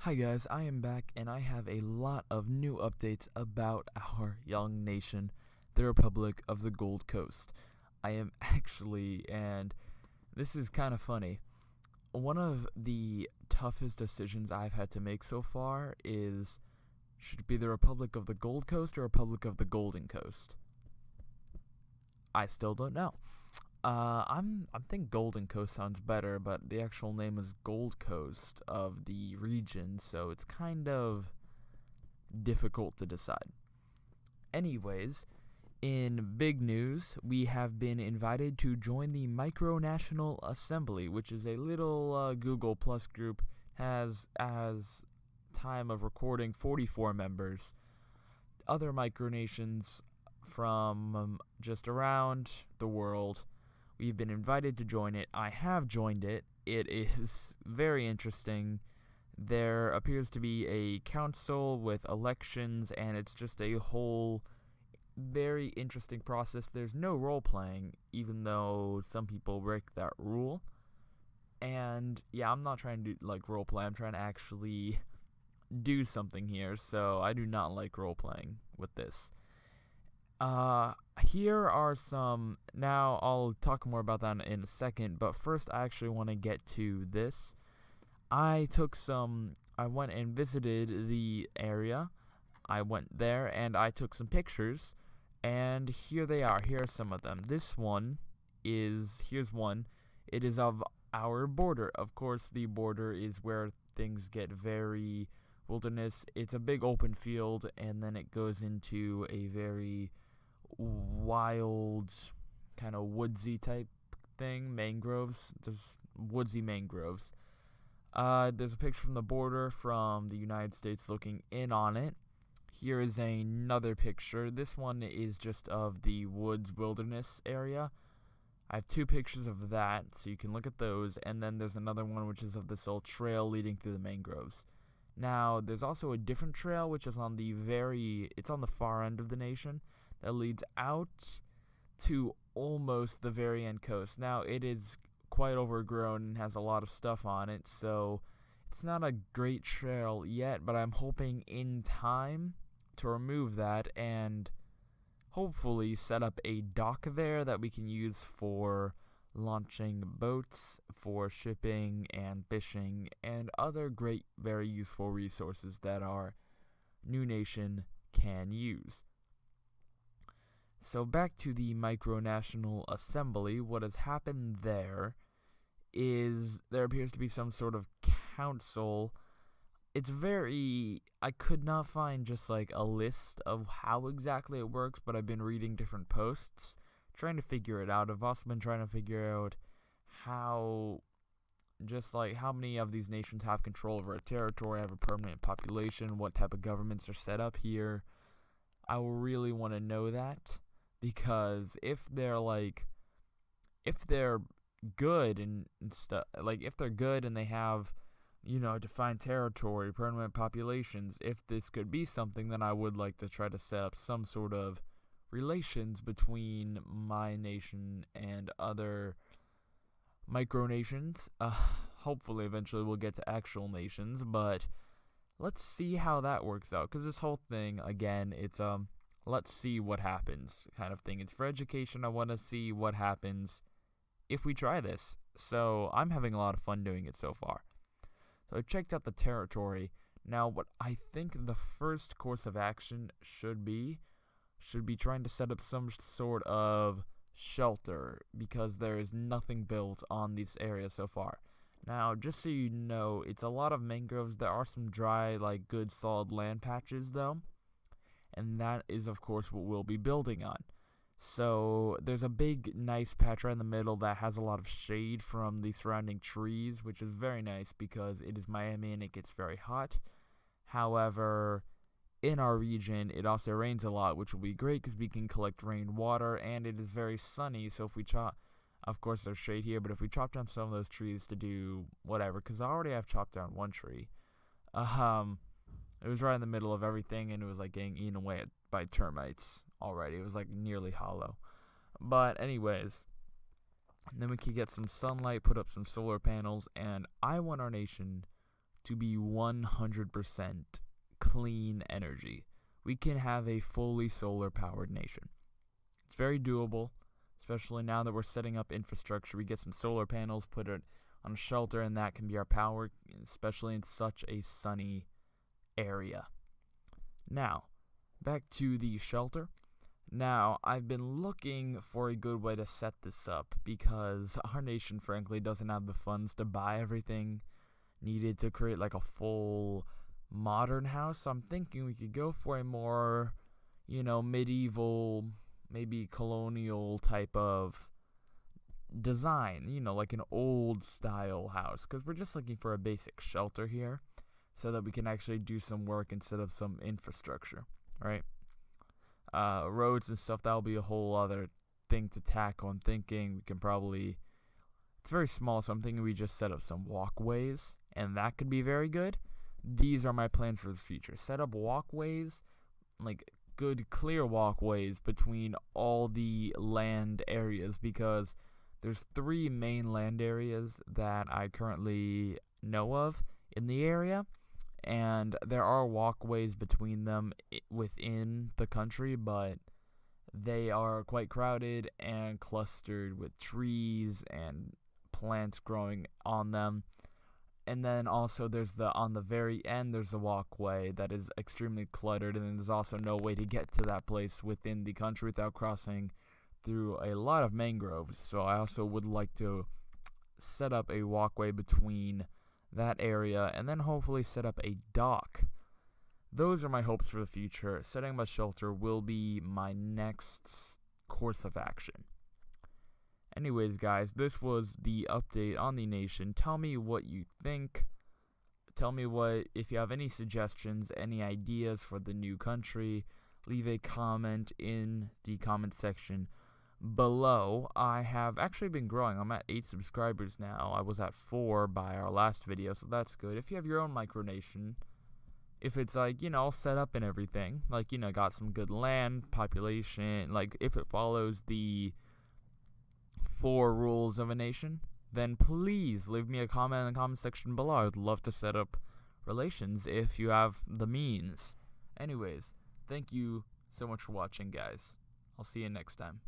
Hi guys, I am back and I have a lot of new updates about our young nation, the Republic of the Gold Coast. I am actually, and this is kind of funny, one of the toughest decisions I've had to make so far is, should it be the Republic of the Gold Coast or Republic of the Golden Coast? I still don't know. I think Golden Coast sounds better, but the actual name is Gold Coast of the region, so it's kind of difficult to decide. Anyways, in big news, we have been invited to join the Micronational Assembly, which is a little Google Plus group, has, as time of recording, 44 members. Other micronations from just around the world. We've been invited to join it. I have joined it. It is very interesting. There appears to be a council with elections, and it's just a whole very interesting process. There's no role-playing, even though some people break that rule. And yeah, I'm not trying to do role-play. I'm trying to actually do something here, so I do not like role-playing with this. Here are some, now I'll talk more about that in a second, but first I actually want to get to this. I went and visited the area. I went there and I took some pictures, and here they are. Here are some of them. Here's one. It is of our border. Of course, the border is where things get very wilderness. It's a big open field, and then it goes into a very wild, kind of woodsy type thing. Mangroves. There's woodsy mangroves. There's a picture from the border from the United States looking in on it. Here is another picture. This one is just of the woods wilderness area. I have two pictures of that, so you can look at those, and then there's another one which is of this old trail leading through the mangroves. Now, there's also a different trail which is on the far end of the nation, that leads out to almost the very end coast. Now, it is quite overgrown and has a lot of stuff on it, so it's not a great trail yet, but I'm hoping in time to remove that and hopefully set up a dock there that we can use for launching boats, for shipping and fishing, and other great, very useful resources that our new nation can use. So back to the Micronational Assembly, what has happened there is there appears to be some sort of council. I could not find just a list of how exactly it works, but I've been reading different posts, trying to figure it out. I've also been trying to figure out how many of these nations have control over a territory, have a permanent population, what type of governments are set up here. I really want to know that, because if they're good and stuff, if they're good and they have, defined territory, permanent populations, if this could be something, then I would like to try to set up some sort of relations between my nation and other micronations. Hopefully eventually we'll get to actual nations, but let's see how that works out, because this whole thing, again, it's let's see what happens kind of thing. It's for education. I want to see what happens if we try this. So I'm having a lot of fun doing it so far. So I checked out the territory. Now, what I think the first course of action should be trying to set up some sort of shelter, because there is nothing built on this area so far. Now, just so you know, it's a lot of mangroves. There are some dry, good solid land patches, though. And that is, of course, what we'll be building on. So, there's a big, nice patch right in the middle that has a lot of shade from the surrounding trees, which is very nice because it is Miami and it gets very hot. However, in our region, it also rains a lot, which will be great because we can collect rainwater, and it is very sunny, so if we of course there's shade here, but if we chop down some of those trees to do whatever, because I already have chopped down one tree, it was right in the middle of everything, and it was getting eaten away by termites already. It was nearly hollow. But anyways, then we could get some sunlight, put up some solar panels, and I want our nation to be 100% clean energy. We can have a fully solar-powered nation. It's very doable, especially now that we're setting up infrastructure. We get some solar panels, put it on a shelter, and that can be our power, especially in such a sunny area. Now, back to the shelter. Now, I've been looking for a good way to set this up because our nation, frankly, doesn't have the funds to buy everything needed to create like a full modern house. So I'm thinking we could go for a more, medieval, maybe colonial type of design, like an old style house, because we're just looking for a basic shelter here so that we can actually do some work instead of some infrastructure, right? Roads and stuff, that'll be a whole other thing to tackle. I'm thinking we can probably, it's very small, so I'm thinking we just set up some walkways, and that could be very good. These are my plans for the future. Set up walkways, like good clear walkways between all the land areas, because there's 3 main land areas that I currently know of in the area, and there are walkways between them within the country, but they are quite crowded and clustered with trees and plants growing on them. And then also there's on the very end, there's a walkway that is extremely cluttered, and then there's also no way to get to that place within the country without crossing through a lot of mangroves. So I also would like to set up a walkway between that area, and then hopefully set up a dock. Those are my hopes for the future. Setting up a shelter will be my next course of action. Anyways, guys, this was the update on the nation. Tell me what you think. Tell me if you have any suggestions, any ideas for the new country. Leave a comment in the comment section below. I have actually been growing. I'm at 8 subscribers now. I was at 4 by our last video, so that's good. If you have your own micronation, if it's like, all set up and everything, like, got some good land, population, like if it follows the 4 rules of a nation, then please leave me a comment in the comment section below. I would love to set up relations if you have the means. Anyways, thank you so much for watching, guys. I'll see you next time.